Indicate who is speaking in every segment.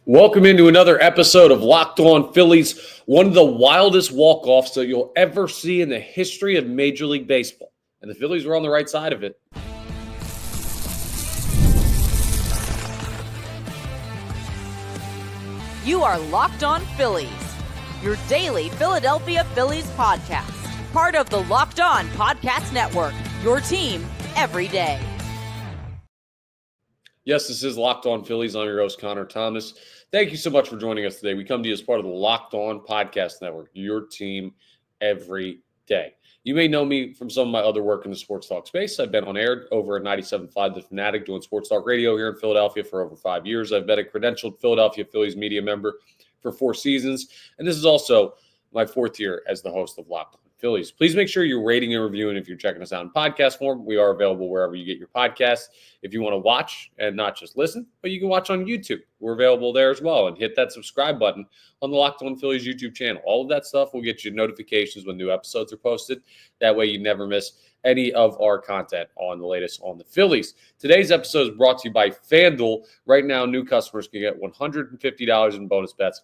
Speaker 1: Welcome into another episode of Locked On Phillies, one of the wildest walk-offs that you'll ever see in the history of Major League Baseball. And the Phillies were on the right side of it.
Speaker 2: You are Locked On Phillies, your daily Philadelphia Phillies podcast. Part of the Locked On Podcast Network, your team every day.
Speaker 1: Yes, this is Locked On Phillies. I'm your host, Connor Thomas. Thank you so much for joining us today. We come to you as part of the Locked On Podcast Network, your team every day. You may know me from some of my other work in the sports talk space. I've been on air over at 97.5 The Fanatic doing sports talk radio here in Philadelphia for over 5 years. I've been a credentialed Philadelphia Phillies media member for 4 seasons. And this is also my 4th year as the host of Locked On Phillies. Please make sure you're rating and reviewing if you're checking us out in podcast form. We are available wherever you get your podcasts. If you want to watch and not just listen, but you can watch on YouTube. We're available there as well. And hit that subscribe button on the Locked On Phillies YouTube channel. All of that stuff will get you notifications when new episodes are posted. That way you never miss any of our content on the latest on the Phillies. Today's episode is brought to you by FanDuel. Right now, new customers can get $150 in bonus bets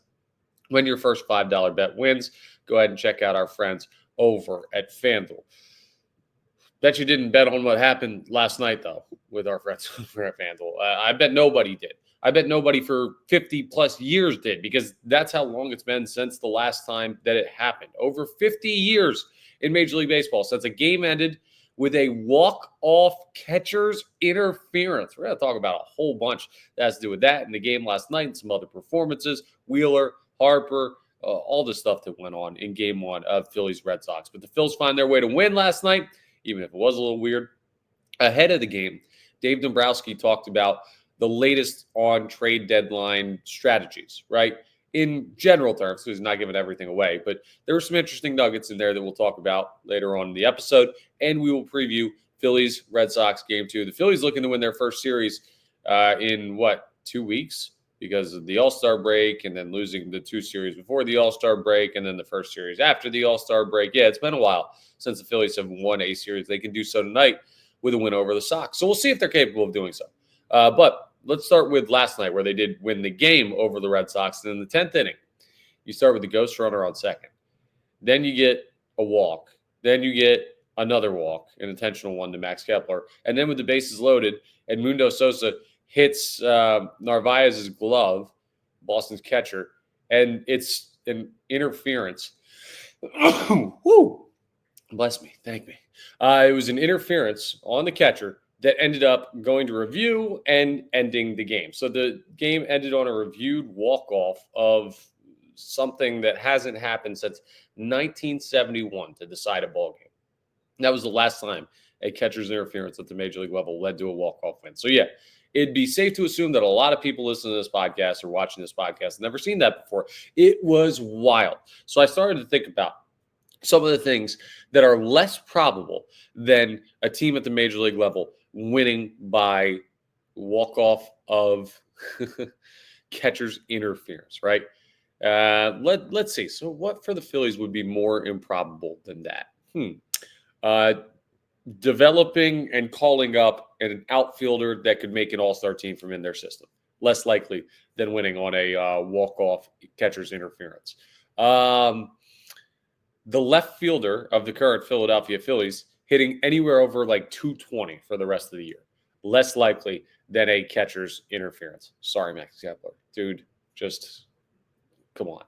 Speaker 1: when your first $5 bet wins. Go ahead and check out our friends over at FanDuel. Bet you didn't bet on what happened last night, though, with our friends over at FanDuel. I bet nobody did. I bet nobody for 50-plus years did, because that's how long it's been since the last time that it happened. Over 50 years in Major League Baseball since a game ended with a walk-off catcher's interference. We're going to talk about a whole bunch that has to do with that in the game last night and some other performances. Wheeler, Harper, all the stuff that went on in Game 1 of Phillies Red Sox. But the Phils find their way to win last night, even if it was a little weird. Ahead of the game, Dave Dombrowski talked about the latest on trade deadline strategies, right? In general terms, so he's not giving everything away. But there were some interesting nuggets in there that we'll talk about later on in the episode. And we will preview Phillies Red Sox Game 2. The Phillies looking to win their first series in, 2 weeks? Because of the All-Star break and then losing the 2 series before the All-Star break and then the first series after the All-Star break. Yeah, it's been a while since the Phillies have won a series. They can do so tonight with a win over the Sox. So we'll see if they're capable of doing so. But let's start with last night, where they did win the game over the Red Sox. And in the 10th inning, you start with the ghost runner on second. Then you get a walk. Then you get another walk, an intentional one to Max Kepler. And then with the bases loaded and Mundo Sosa hits Narvaez's glove, Boston's catcher, and it's an interference. Woo! Bless me. Thank me. It was an interference on the catcher that ended up going to review and ending the game. So the game ended on a reviewed walk-off of something that hasn't happened since 1971 to decide a ball game. That was the last time a catcher's interference at the Major League level led to a walk-off win. So, yeah, it'd be safe to assume that a lot of people listening to this podcast or watching this podcast have never seen that before. It was wild. So I started to think about some of the things that are less probable than a team at the Major League level winning by walk-off of catcher's interference, right? Let's see. So what for the Phillies would be more improbable than that? Developing and calling up an outfielder that could make an all-star team from in their system. Less likely than winning on a walk-off catcher's interference. The left fielder of the current Philadelphia Phillies hitting anywhere over like 220 for the rest of the year. Less likely than a catcher's interference. Sorry, Max Kepler. Dude, just come on.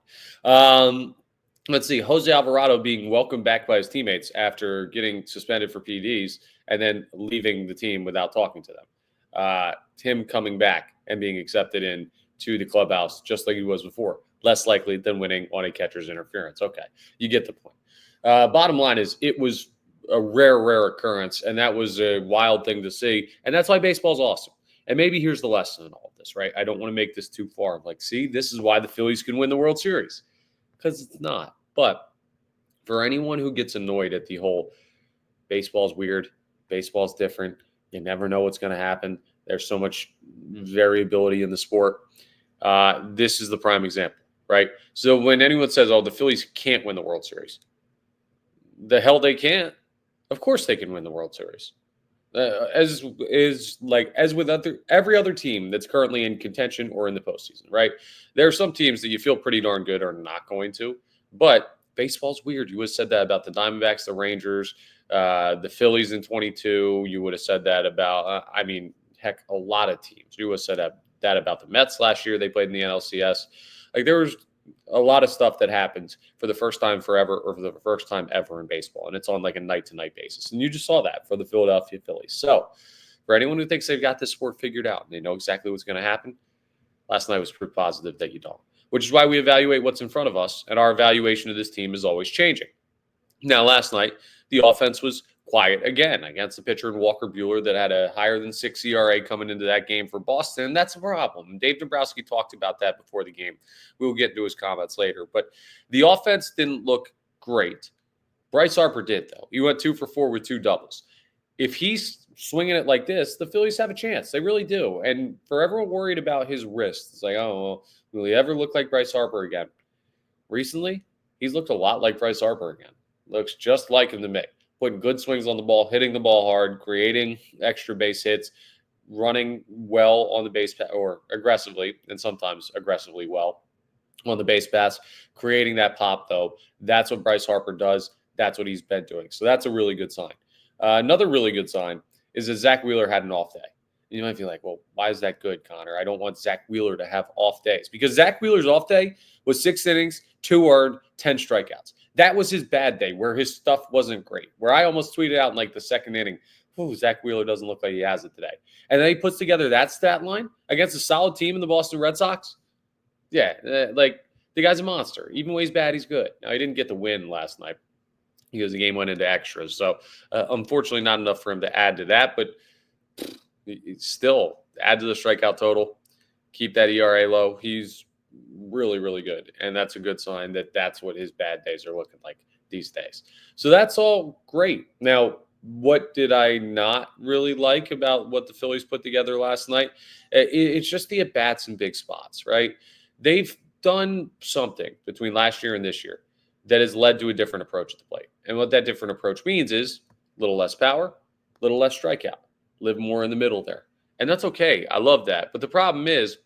Speaker 1: Let's see, Jose Alvarado being welcomed back by his teammates after getting suspended for PDs and then leaving the team without talking to them. Him coming back and being accepted into the clubhouse just like he was before. Less likely than winning on a catcher's interference. Okay, you get the point. Bottom line is it was a rare occurrence, and that was a wild thing to see. And that's why baseball's awesome. And maybe here's the lesson in all of this, right? I don't want to make this too far. Like, see, this is why the Phillies can win the World Series. Because it's not. But for anyone who gets annoyed at the whole baseball's weird, baseball's different, you never know what's going to happen. There's so much variability in the sport. This is the prime example, right? So when anyone says, oh, the Phillies can't win the World Series, the hell they can't. Of course they can win the World Series. as with every other team that's currently in contention or in the postseason, right? There are some teams that you feel pretty darn good are not going to, but baseball's weird. You would have said that about the Diamondbacks, the Rangers, the Phillies in 22. You would have said that about, heck, a lot of teams. You would have said that about the Mets last year. They played in the NLCS. Like, there was a lot of stuff that happens for the first time forever or for the first time ever in baseball. And it's on like a night-to-night basis. And you just saw that for the Philadelphia Phillies. So for anyone who thinks they've got this sport figured out and they know exactly what's going to happen, last night was proof positive that you don't. Which is why we evaluate what's in front of us. And our evaluation of this team is always changing. Now, last night, the offense was quiet again against the pitcher in Walker Buehler that had a higher than 6 ERA coming into that game for Boston. And that's a problem. Dave Dombrowski talked about that before the game. We'll get into his comments later. But the offense didn't look great. Bryce Harper did, though. He went 2 for 4 with 2 doubles. If he's swinging it like this, the Phillies have a chance. They really do. And for everyone worried about his wrist, it's like, oh, well, will he ever look like Bryce Harper again? Recently, he's looked a lot like Bryce Harper again. Looks just like him to me. Putting good swings on the ball, hitting the ball hard, creating extra base hits, running well on the base or aggressively, and sometimes aggressively well on the base pass, creating that pop, though. That's what Bryce Harper does. That's what he's been doing. So that's a really good sign. Another really good sign is that Zach Wheeler had an off day. You might be like, well, why is that good, Connor? I don't want Zach Wheeler to have off days. Because Zach Wheeler's off day was 6 innings, 2 earned, 10 strikeouts. That was his bad day where his stuff wasn't great, where I almost tweeted out in like the second inning, Zach Wheeler doesn't look like he has it today. And then he puts together that stat line against a solid team in the Boston Red Sox. Yeah, the guy's a monster. Even when he's bad, he's good. Now, he didn't get the win last night because the game went into extras. So, unfortunately, not enough for him to add to that. But still, add to the strikeout total, keep that ERA low. He's really, really good. And that's a good sign that that's what his bad days are looking like these days. So that's all great. Now, what did I not really like about what the Phillies put together last night? It's just the at-bats in big spots, right? They've done something between last year and this year that has led to a different approach at the plate. And what that different approach means is a little less power, a little less strikeout, live more in the middle there. And that's okay. I love that. But the problem is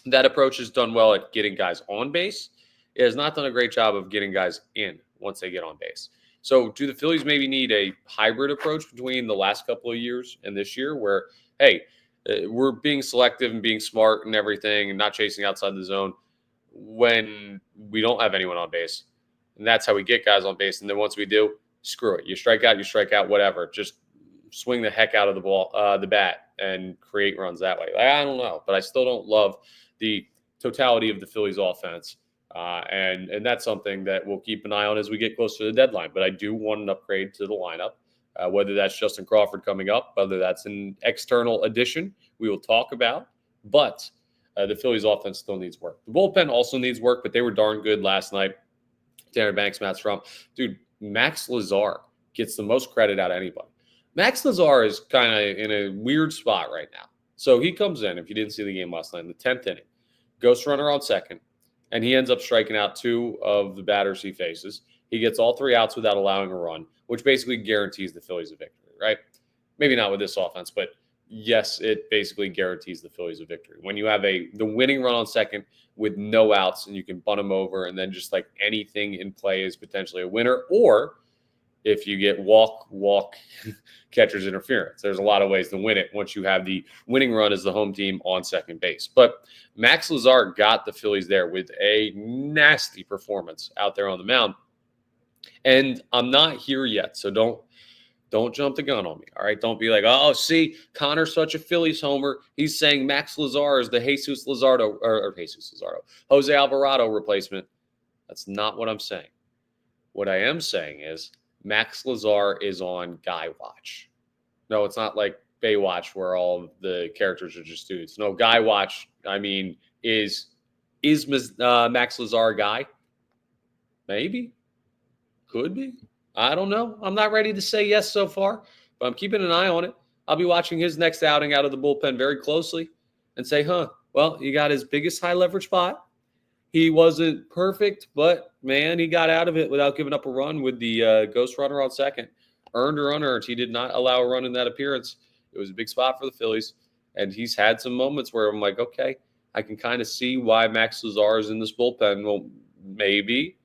Speaker 1: that approach has done well at getting guys on base. It has not done a great job of getting guys in once they get on base. So do the Phillies maybe need a hybrid approach between the last couple of years and this year where, hey, we're being selective and being smart and everything and not chasing outside the zone when we don't have anyone on base. And that's how we get guys on base. And then once we do, screw it. You strike out, whatever. Just swing the heck out of the ball, the bat, and create runs that way. I don't know, but I still don't love the totality of the Phillies offense. And that's something that we'll keep an eye on as we get closer to the deadline. But I do want an upgrade to the lineup, whether that's Justin Crawford coming up, whether that's an external addition we will talk about. But the Phillies offense still needs work. The bullpen also needs work, but they were darn good last night. Tanner Banks, Matt Strom. Dude, Max Lazar gets the most credit out of anybody. Max Lazar is kind of in a weird spot right now. So he comes in, if you didn't see the game last night, in the 10th inning, ghost runner on second, and he ends up striking out 2 of the batters he faces. He gets all 3 outs without allowing a run, which basically guarantees the Phillies a victory, right? Maybe not with this offense, but yes, it basically guarantees the Phillies a victory. When you have the winning run on second with no outs and you can bunt them over and then just like anything in play is potentially a winner, or if you get walk, catcher's interference. There's a lot of ways to win it once you have the winning run as the home team on second base. But Max Lazar got the Phillies there with a nasty performance out there on the mound. And I'm not here yet, so don't jump the gun on me, all right? Don't be like, oh, see, Connor's such a Phillies homer. He's saying Max Lazar is the Jose Alvarado replacement. That's not what I'm saying. What I am saying is Max Lazar is on Guy Watch. No, it's not like Baywatch where all of the characters are just dudes. No, Guy Watch, I mean, is Max Lazar a guy? Maybe. Could be. I don't know. I'm not ready to say yes so far, but I'm keeping an eye on it. I'll be watching his next outing out of the bullpen very closely and say, well, he got his biggest high leverage spot. He wasn't perfect, but, man, he got out of it without giving up a run with the ghost runner on second. earned or unearned. He did not allow a run in that appearance. It was a big spot for the Phillies. And he's had some moments where I'm like, okay, I can kind of see why Max Lazar is in this bullpen. Well, maybe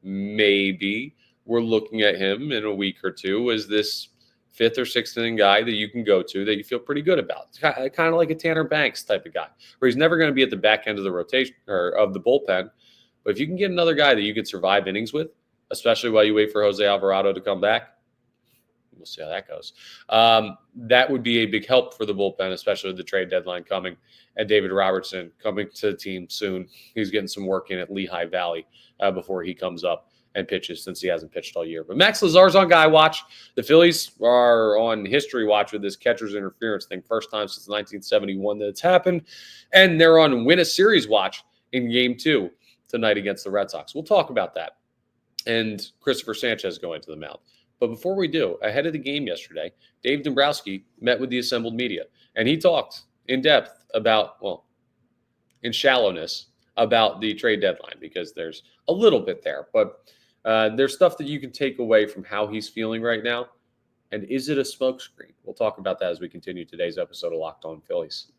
Speaker 1: we're looking at him in a week or two as this fifth or sixth inning guy that you can go to that you feel pretty good about. Kind of like a Tanner Banks type of guy, where he's never going to be at the back end of the rotation or of the bullpen. But if you can get another guy that you can survive innings with, especially while you wait for Jose Alvarado to come back, we'll see how that goes. That would be a big help for the bullpen, especially with the trade deadline coming and David Robertson coming to the team soon. He's getting some work in at Lehigh Valley before he comes up and pitches, since he hasn't pitched all year. But Max Lazar's on guy watch. The Phillies are on history watch with this catcher's interference thing. First time since 1971 that it's happened. And they're on win a series watch in game 2 tonight against the Red Sox. We'll talk about that. And Christopher Sanchez going to the mound. But before we do, ahead of the game yesterday, Dave Dombrowski met with the assembled media. And he talked in depth about, well, in shallowness, about the trade deadline, because there's a little bit there. But there's stuff that you can take away from how he's feeling right now. And is it a smokescreen? We'll talk about that as we continue today's episode of Locked On Phillies.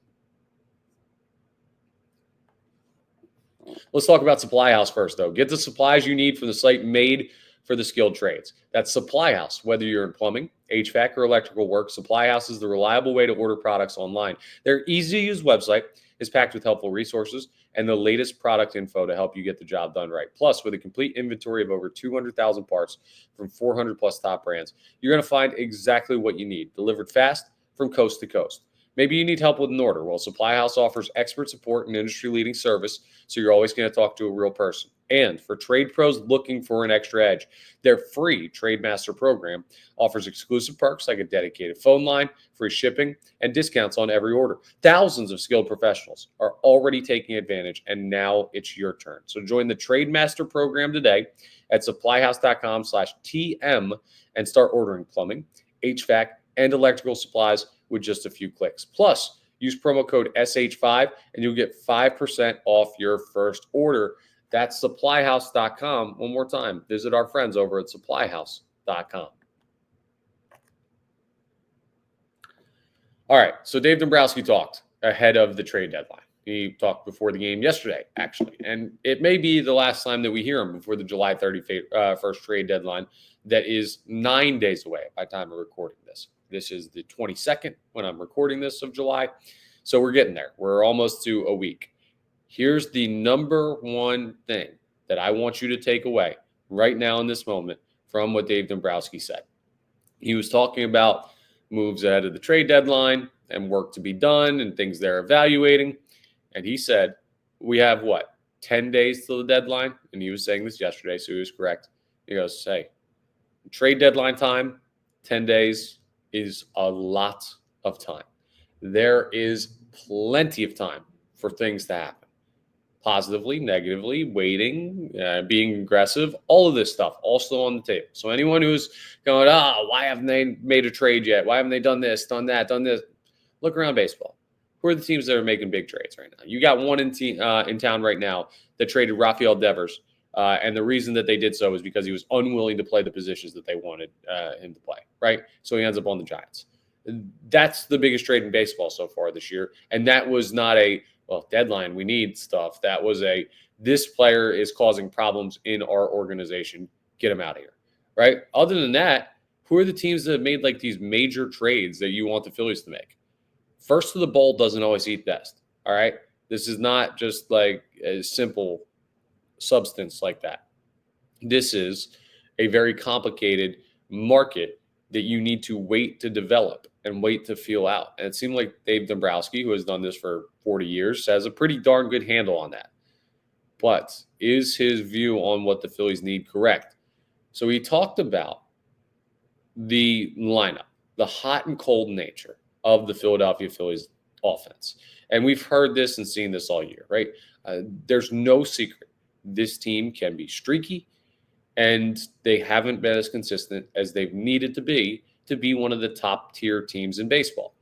Speaker 1: Let's talk about Supply House first, though. Get the supplies you need from the site made for the skilled trades. That's Supply House. Whether you're in plumbing, HVAC, or electrical work, Supply House is the reliable way to order products online. Their easy-to-use website is packed with helpful resources and the latest product info to help you get the job done right. Plus, with a complete inventory of over 200,000 parts from 400-plus top brands, you're going to find exactly what you need, delivered fast from coast to coast. Maybe you need help with an order. Well, Supply House offers expert support and industry-leading service, so you're always going to talk to a real person. And for trade pros looking for an extra edge, their free Trade Master program offers exclusive perks like a dedicated phone line, free shipping, and discounts on every order. Thousands of skilled professionals are already taking advantage, and now it's your turn. So join the Trade Master program today at supplyhouse.com/TM and start ordering plumbing, HVAC, and electrical supplies with just a few clicks. Plus, use promo code SH5 and you'll get 5% off your first order. That's supplyhouse.com. One more time, visit our friends over at supplyhouse.com. All right, so Dave Dombrowski talked ahead of the trade deadline. He talked before the game yesterday, actually, and it may be the last time that we hear him before the July 31st trade deadline that is 9 days away by the time of recording this. This is the 22nd when I'm recording this of July, so we're getting there. We're almost to a week. Here's the number one thing that I want you to take away right now in this moment from what Dave Dombrowski said. He was talking about moves ahead of the trade deadline and work to be done and things they're evaluating. And he said, we have 10 days till the deadline? And he was saying this yesterday, so he was correct. He goes, hey, trade deadline time, 10 days is a lot of time. There is plenty of time for things to happen. Positively, negatively, waiting, being aggressive, all of this stuff also on the table. So anyone who's going, why haven't they made a trade yet? Why haven't they done this, done that, done this? Look around baseball. Who are the teams that are making big trades right now? You got one in town right now that traded Rafael Devers, and the reason that they did so is because he was unwilling to play the positions that they wanted him to play, right? So he ends up on the Giants. That's the biggest trade in baseball so far this year, and that was not a deadline, we need stuff. That was this player is causing problems in our organization. Get him out of here, right? Other than that, who are the teams that have made these major trades that you want the Phillies to make? First to the bowl doesn't always eat best, all right? This is not just a simple substance like that. This is a very complicated market that you need to wait to develop and wait to feel out. And it seemed like Dave Dombrowski, who has done this for 40 years, has a pretty darn good handle on that. But is his view on what the Phillies need correct? So he talked about the lineup, the hot and cold nature of the Philadelphia Phillies offense. And we've heard this and seen this all year, right? There's no secret. This team can be streaky, and they haven't been as consistent as they've needed to be one of the top-tier teams in baseball.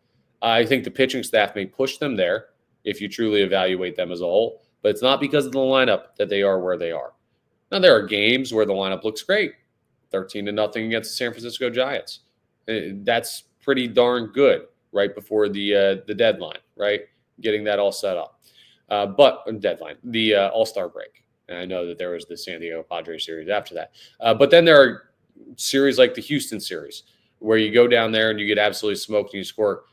Speaker 1: I think the pitching staff may push them there if you truly evaluate them as a whole, but it's not because of the lineup that they are where they are. Now, there are games where the lineup looks great, 13-0 against the San Francisco Giants. That's pretty darn good right before the deadline, right? Getting that all set up. But deadline, the All-Star break. And I know that there was the San Diego Padres series after that. But then there are series like the Houston series where you go down there and you get absolutely smoked and you score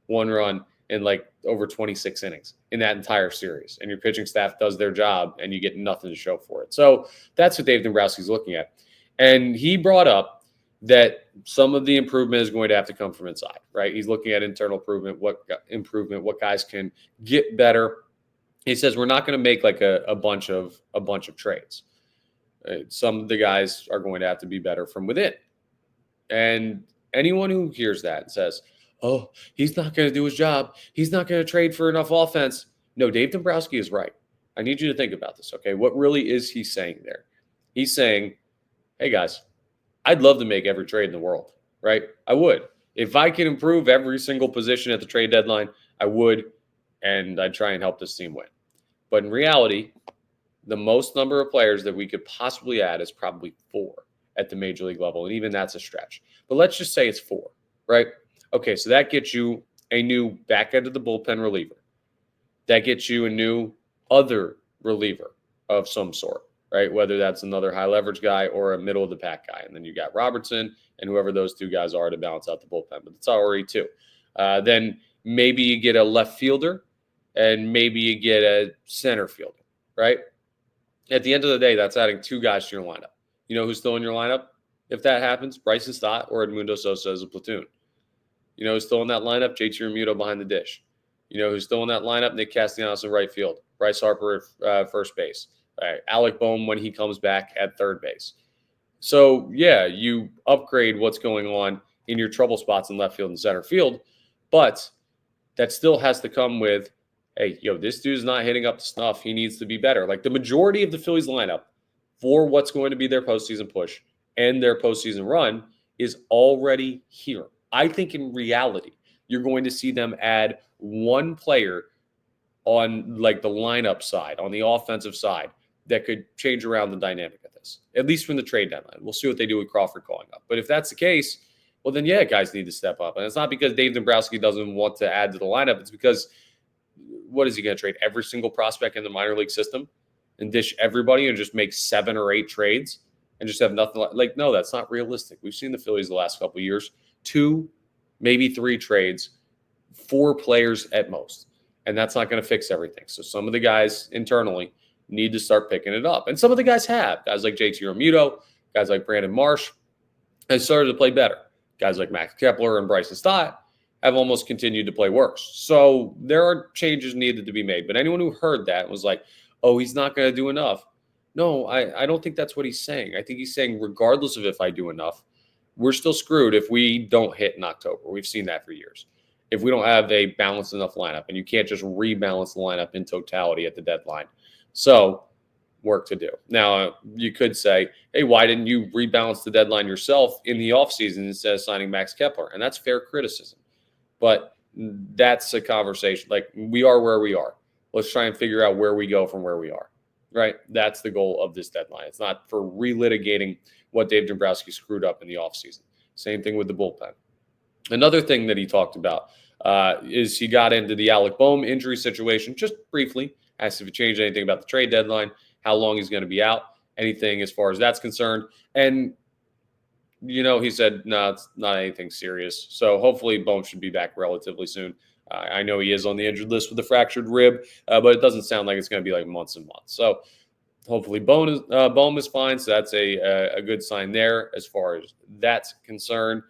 Speaker 1: one run in like over 26 innings in that entire series. And your pitching staff does their job and you get nothing to show for it. So that's what Dave Dombrowski's looking at. And he brought up that some of the improvement is going to have to come from inside, right? He's looking at internal improvement, what guys can get better. He says we're not going to make like a bunch of trades. Some of the guys are going to have to be better from within. And anyone who hears that and says, oh, he's not going to do his job, he's not going to trade for enough offense. No, Dave Dombrowski is right. I need you to think about this, okay? What really is he saying there? He's saying, hey, guys, I'd love to make every trade in the world, right? I would. If I can improve every single position at the trade deadline, I would, and I'd try and help this team win. But in reality, the most number of players that we could possibly add is probably 4 at the major league level, and even that's a stretch. But let's just say it's 4, right? Okay, so that gets you a new back end of the bullpen reliever. That gets you a new other reliever of some sort, right? Whether that's another high leverage guy or a middle of the pack guy. And then you got Robertson and whoever those 2 guys are to balance out the bullpen. But that's already 2. Then maybe you get a left fielder and maybe you get a center fielder, right? At the end of the day, that's adding 2 guys to your lineup. You know who's still in your lineup? If that happens, Bryson Stott or Edmundo Sosa as a platoon. You know who's still in that lineup? JT Realmuto behind the dish. You know who's still in that lineup? Nick Castellanos in right field. Bryce Harper at first base. Alec Bohm when he comes back at third base. So, yeah, you upgrade what's going on in your trouble spots in left field and center field, but that still has to come with, hey, this dude's not hitting up the snuff. He needs to be better. Like the majority of the Phillies lineup for what's going to be their postseason push and their postseason run is already here. I think in reality, you're going to see them add 1 player on like the lineup side, on the offensive side, that could change around the dynamic of this, at least from the trade deadline. We'll see what they do with Crawford calling up. But if that's the case, well, then, yeah, guys need to step up. And it's not because Dave Dombrowski doesn't want to add to the lineup. It's because what is he going to trade? Every single prospect in the minor league system and dish everybody and just make 7 or 8 trades and just have nothing like, no, that's not realistic. We've seen the Phillies the last couple of years, 2, maybe 3 trades, 4 players at most. And that's not going to fix everything. So some of the guys internally need to start picking it up. And some of the guys have. Guys like JT Realmuto, guys like Brandon Marsh have started to play better. Guys like Max Kepler and Bryson Stott have almost continued to play worse. So there are changes needed to be made. But anyone who heard that was like, oh, he's not going to do enough. No, I don't think that's what he's saying. I think he's saying regardless of if I do enough, we're still screwed if we don't hit in October. We've seen that for years. If we don't have a balanced enough lineup, and you can't just rebalance the lineup in totality at the deadline. So work to do. Now, you could say, hey, why didn't you rebalance the deadline yourself in the offseason instead of signing Max Kepler? And that's fair criticism. But that's a conversation. Like, we are where we are. Let's try and figure out where we go from where we are, right? That's the goal of this deadline. It's not for relitigating what Dave Dombrowski screwed up in the offseason. Same thing with the bullpen. Another thing that he talked about is he got into the Alec Bohm injury situation just briefly, asked if it changed anything about the trade deadline, how long he's going to be out, anything as far as that's concerned. And, he said, no, it's not anything serious. So hopefully Bohm should be back relatively soon. I know he is on the injured list with a fractured rib, but it doesn't sound like it's going to be like months and months. So hopefully Bohm is fine. So that's a good sign there as far as that's concerned.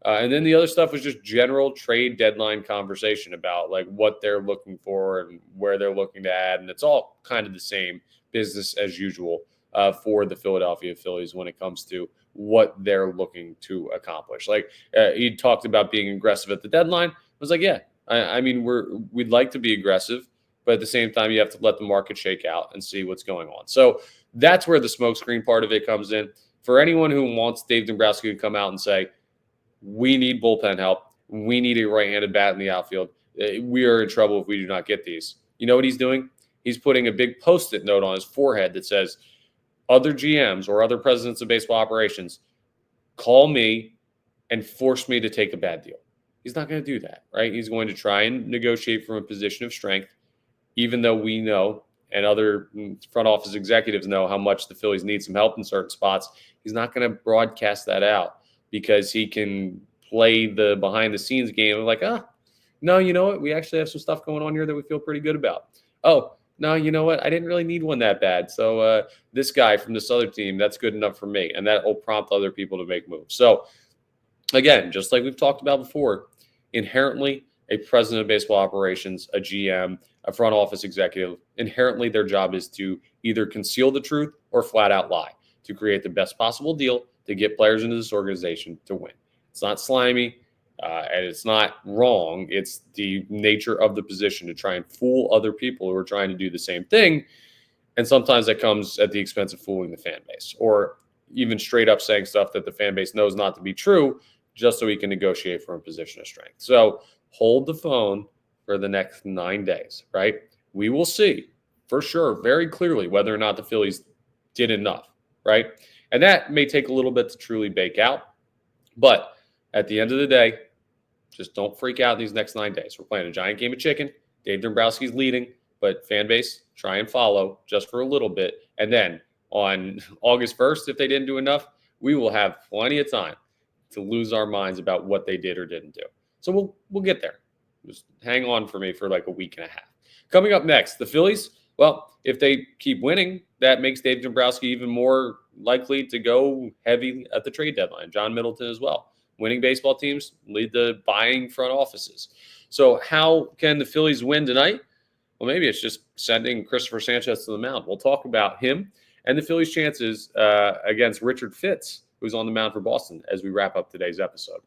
Speaker 1: And then the other stuff was just general trade deadline conversation about like what they're looking for and where they're looking to add. And it's all kind of the same business as usual for the Philadelphia Phillies when it comes to what they're looking to accomplish. Like he talked about being aggressive at the deadline. I was like, yeah, I mean, we'd like to be aggressive, but at the same time, you have to let the market shake out and see what's going on. So that's where the smokescreen part of it comes in. For anyone who wants Dave Dombrowski to come out and say, we need bullpen help, we need a right-handed bat in the outfield, we are in trouble if we do not get these. You know what he's doing? He's putting a big Post-it note on his forehead that says, other GMs or other presidents of baseball operations call me and force me to take a bad deal. He's not going to do that, right? He's going to try and negotiate from a position of strength, even though we know and other front office executives know how much the Phillies need some help in certain spots. He's not going to broadcast that out because he can play the behind the scenes game of like, no, you know what? We actually have some stuff going on here that we feel pretty good about. Oh, no, you know what? I didn't really need one that bad. So this guy from this other team, that's good enough for me. And that will prompt other people to make moves. So again, just like we've talked about before, inherently a president of baseball operations, a GM, a front office executive, inherently their job is to either conceal the truth or flat out lie to create the best possible deal to get players into this organization to win. It's not slimy and it's not wrong. It's the nature of the position to try and fool other people who are trying to do the same thing. And sometimes that comes at the expense of fooling the fan base or even straight up saying stuff that the fan base knows not to be true just so he can negotiate from a position of strength. So hold the phone for the next 9 days, right? We will see for sure, very clearly, whether or not the Phillies did enough, right? And that may take a little bit to truly bake out. But at the end of the day, just don't freak out these next 9 days. We're playing a giant game of chicken. Dave Dombrowski's leading, but fan base, try and follow just for a little bit. And then on August 1st, if they didn't do enough, we will have plenty of time to lose our minds about what they did or didn't do. So we'll get there. Just hang on for me for like a week and a half. Coming up next, the Phillies. Well, if they keep winning, that makes Dave Dombrowski even more likely to go heavy at the trade deadline. John Middleton as well. Winning baseball teams lead to buying front offices. So how can the Phillies win tonight? Well, maybe it's just sending Christopher Sanchez to the mound. We'll talk about him and the Phillies' chances against Richard Fitts, who's on the mound for Boston, as we wrap up today's episode.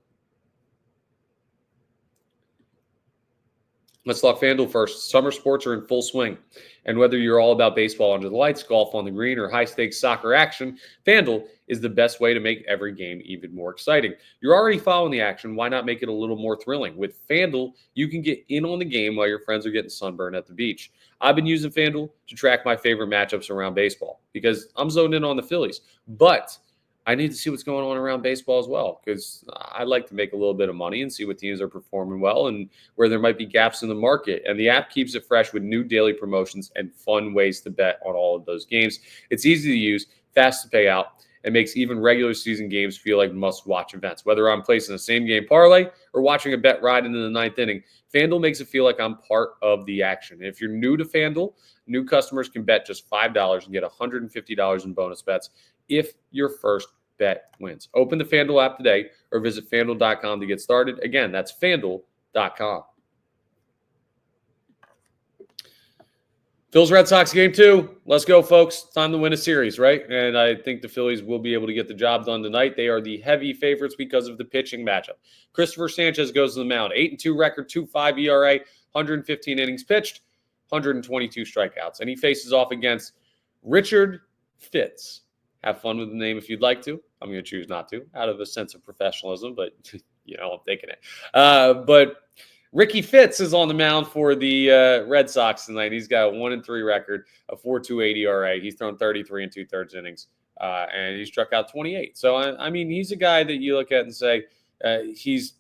Speaker 1: Let's talk FanDuel first. Summer sports are in full swing. And whether you're all about baseball under the lights, golf on the green, or high-stakes soccer action, FanDuel is the best way to make every game even more exciting. You're already following the action. Why not make it a little more thrilling? With FanDuel, you can get in on the game while your friends are getting sunburned at the beach. I've been using FanDuel to track my favorite matchups around baseball because I'm zoned in on the Phillies. But I need to see what's going on around baseball as well because I like to make a little bit of money and see what teams are performing well and where there might be gaps in the market. And the app keeps it fresh with new daily promotions and fun ways to bet on all of those games. It's easy to use, fast to pay out, and makes even regular season games feel like must-watch events. Whether I'm placing a same-game parlay or watching a bet ride into the ninth inning, FanDuel makes it feel like I'm part of the action. And if you're new to FanDuel, new customers can bet just $5 and get $150 in bonus bets if your first bet wins. Open the FanDuel app today or visit FanDuel.com to get started. Again, that's FanDuel.com. Phillies Red Sox game 2. Let's go, folks. Time to win a series, right? And I think the Phillies will be able to get the job done tonight. They are the heavy favorites because of the pitching matchup. Christopher Sanchez goes to the mound. 8-2 record, 2.5 ERA, 115 innings pitched, 122 strikeouts. And he faces off against Richard Fitts. Have fun with the name if you'd like to. I'm going to choose not to out of a sense of professionalism, but, I'm taking it. But Ricky Fitts is on the mound for the Red Sox tonight. He's got a 1-3 record, a 4.28 ERA. He's thrown 33 2/3 innings, and he struck out 28. So, I mean, he's a guy that you look at and say he's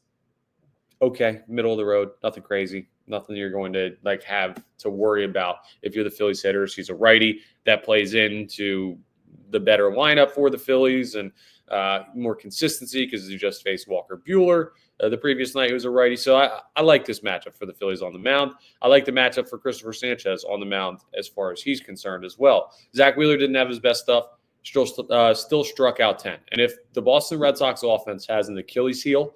Speaker 1: okay, middle of the road, nothing crazy, nothing you're going to have to worry about if you're the Phillies hitters. He's a righty that plays into the better lineup for the Phillies and more consistency because he just faced Walker Buehler the previous night. He was a righty. So I like this matchup for the Phillies on the mound. I like the matchup for Christopher Sanchez on the mound as far as he's concerned as well. Zach Wheeler didn't have his best stuff, still struck out 10. And if the Boston Red Sox offense has an Achilles heel,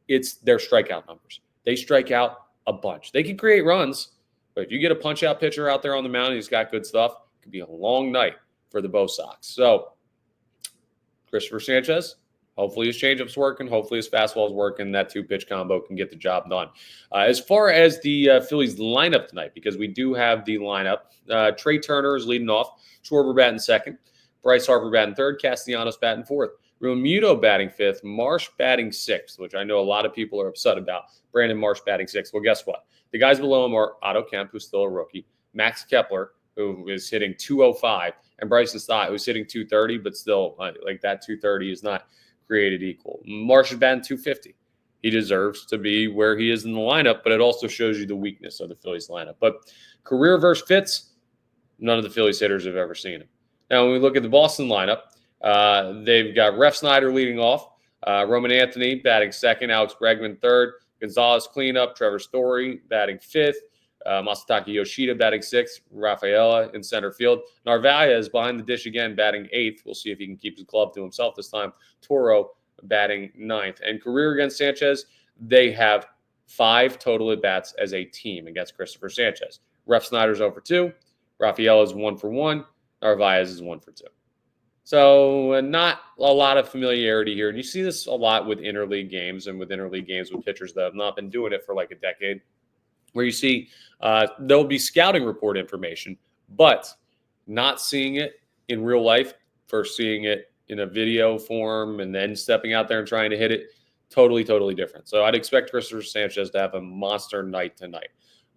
Speaker 1: it's their strikeout numbers. They strike out a bunch. They can create runs, but if you get a punch-out pitcher out there on the mound and he's got good stuff, it could be a long night for the Bo Sox. So, Christopher Sanchez, hopefully his changeup's working. Hopefully his fastball's working. That two-pitch combo can get the job done. As far as the Phillies lineup tonight, because we do have the lineup, Trey Turner is leading off. Schwarber batting second. Bryce Harper batting third. Castellanos batting fourth. Realmuto batting fifth. Marsh batting sixth, which I know a lot of people are upset about. Brandon Marsh batting sixth. Well, guess what? The guys below him are Otto Kemp, who's still a rookie. Max Kepler, who is hitting 205, and Bryson Stott, who's hitting 230, but still, like that 230 is not created equal. Marsh is batting 250. He deserves to be where he is in the lineup, but it also shows you the weakness of the Phillies lineup. But career versus fits, none of the Phillies hitters have ever seen him. Now, when we look at the Boston lineup, they've got Ref Snyder leading off, Roman Anthony batting second, Alex Bregman third, Gonzalez cleanup, Trevor Story batting fifth, Masataka Yoshida batting sixth, Rafaela in center field. Narvaez behind the dish again, batting eighth. We'll see if he can keep his glove to himself this time. Toro batting ninth. And career against Sanchez, they have 5 total at-bats as a team against Christopher Sanchez. Ref Snyder's 0 for 2. Rafaela is 1 for 1. Narvaez is 1 for 2. So not a lot of familiarity here. And you see this a lot with interleague games and with interleague games with pitchers that have not been doing it for like a decade, where you see there'll be scouting report information, but not seeing it in real life, first seeing it in a video form and then stepping out there and trying to hit it, totally different. So I'd expect Christopher Sanchez to have a monster night tonight.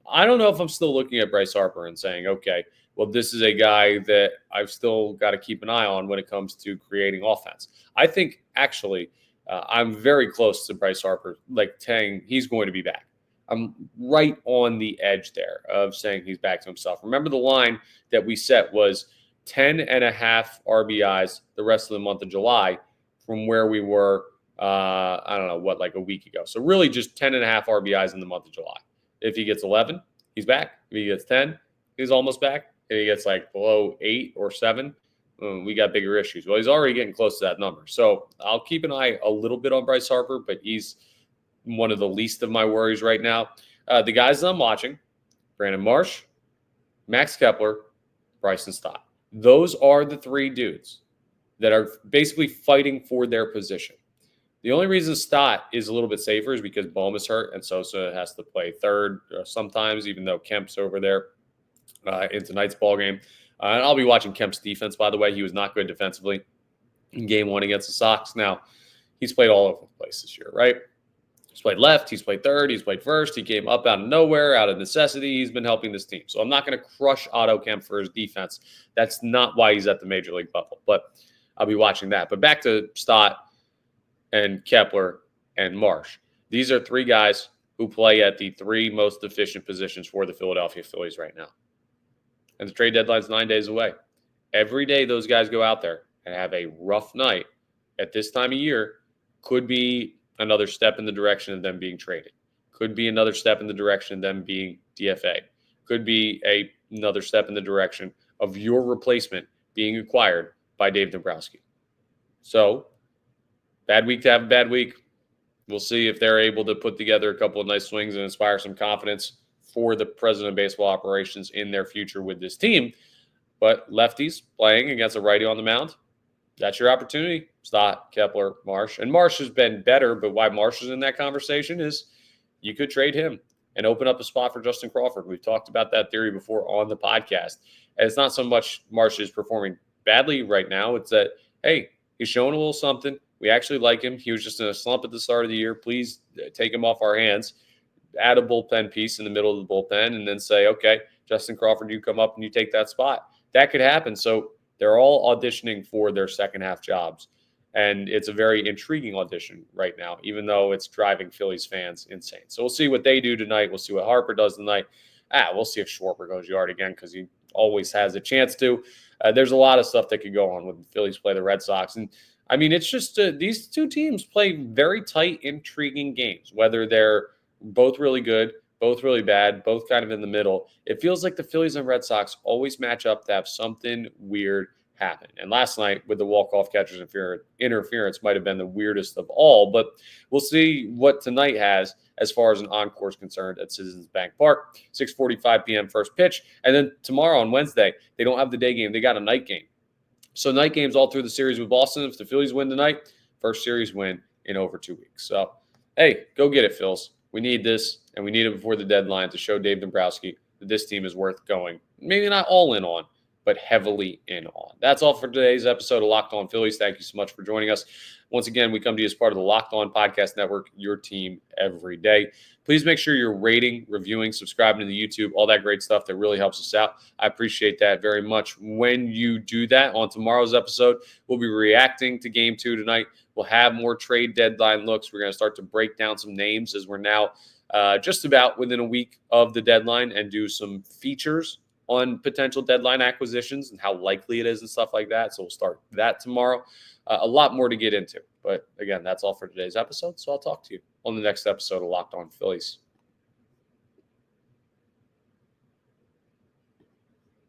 Speaker 1: I don't know if I'm still looking at Bryce Harper and saying, okay, well, this is a guy that I've still got to keep an eye on when it comes to creating offense. I think, actually, I'm very close to Bryce Harper, like saying he's going to be back. I'm right on the edge there of saying he's back to himself. Remember the line that we set was 10.5 RBIs the rest of the month of July from where we were, I don't know, like a week ago. So really just 10.5 RBIs in the month of July. If he gets 11, he's back. If he gets 10, he's almost back. If he gets like below 8 or 7, we got bigger issues. Well, he's already getting close to that number. So I'll keep an eye a little bit on Bryce Harper, but he's one of the least of my worries right now. The guys that I'm watching, Brandon Marsh, Max Kepler, Bryson Stott. Those are the 3 dudes that are basically fighting for their position. The only reason Stott is a little bit safer is because Bohm is hurt and Sosa has to play third sometimes, even though Kemp's over there in tonight's ballgame. And I'll be watching Kemp's defense, by the way. He was not good defensively in game 1 against the Sox. Now, he's played all over the place this year, right? He's played left, he's played third, he's played first. He came up out of nowhere, out of necessity. He's been helping this team. So I'm not going to crush Otto Kemp for his defense. That's not why he's at the major league level. But I'll be watching that. But back to Stott and Kepler and Marsh. These are 3 guys who play at the 3 most efficient positions for the Philadelphia Phillies right now. And the trade deadline's 9 days away. Every day those guys go out there and have a rough night at this time of year could be another step in the direction of them being traded. Could be another step in the direction of them being DFA. Could be another step in the direction of your replacement being acquired by Dave Dombrowski. So, bad week to have a bad week. We'll see if they're able to put together a couple of nice swings and inspire some confidence for the president of baseball operations in their future with this team. But lefties playing against a righty on the mound, that's your opportunity. Stott, Kepler, Marsh. And Marsh has been better, but why Marsh is in that conversation is you could trade him and open up a spot for Justin Crawford. We've talked about that theory before on the podcast. And it's not so much Marsh is performing badly right now. It's that, hey, he's showing a little something. We actually like him. He was just in a slump at the start of the year. Please take him off our hands. Add a bullpen piece in the middle of the bullpen and then say, okay, Justin Crawford, you come up and you take that spot. That could happen. So they're all auditioning for their second half jobs. And it's a very intriguing audition right now, even though it's driving Phillies fans insane. So we'll see what they do tonight. We'll see what Harper does tonight. We'll see if Schwarber goes yard again because he always has a chance to. There's a lot of stuff that could go on when the Phillies play the Red Sox. And I mean, it's just these 2 teams play very tight, intriguing games, whether they're both really good, both really bad, both kind of in the middle. It feels like the Phillies and Red Sox always match up to have something weird happen. And last night with the walk-off catcher's interference might have been the weirdest of all, but we'll see what tonight has as far as an encore is concerned at Citizens Bank Park. 6:45 p.m. first pitch. And then tomorrow on Wednesday, they don't have the day game. They got a night game. So night games all through the series with Boston. If the Phillies win tonight, first series win in over 2 weeks. So, hey, go get it, Phils. We need this, and we need it before the deadline to show Dave Dombrowski that this team is worth going. Maybe not all in on, but heavily in on. That's all for today's episode of Locked On Phillies. Thank you so much for joining us. Once again, we come to you as part of the Locked On Podcast Network, your team every day. Please make sure you're rating, reviewing, subscribing to the YouTube, all that great stuff that really helps us out. I appreciate that very much. When you do that, on tomorrow's episode, we'll be reacting to Game 2 tonight. We'll have more trade deadline looks. We're going to start to break down some names as we're now just about within a week of the deadline and do some features on potential deadline acquisitions and how likely it is and stuff like that. So we'll start that tomorrow. A lot more to get into. But again, that's all for today's episode. So I'll talk to you on the next episode of Locked On Phillies.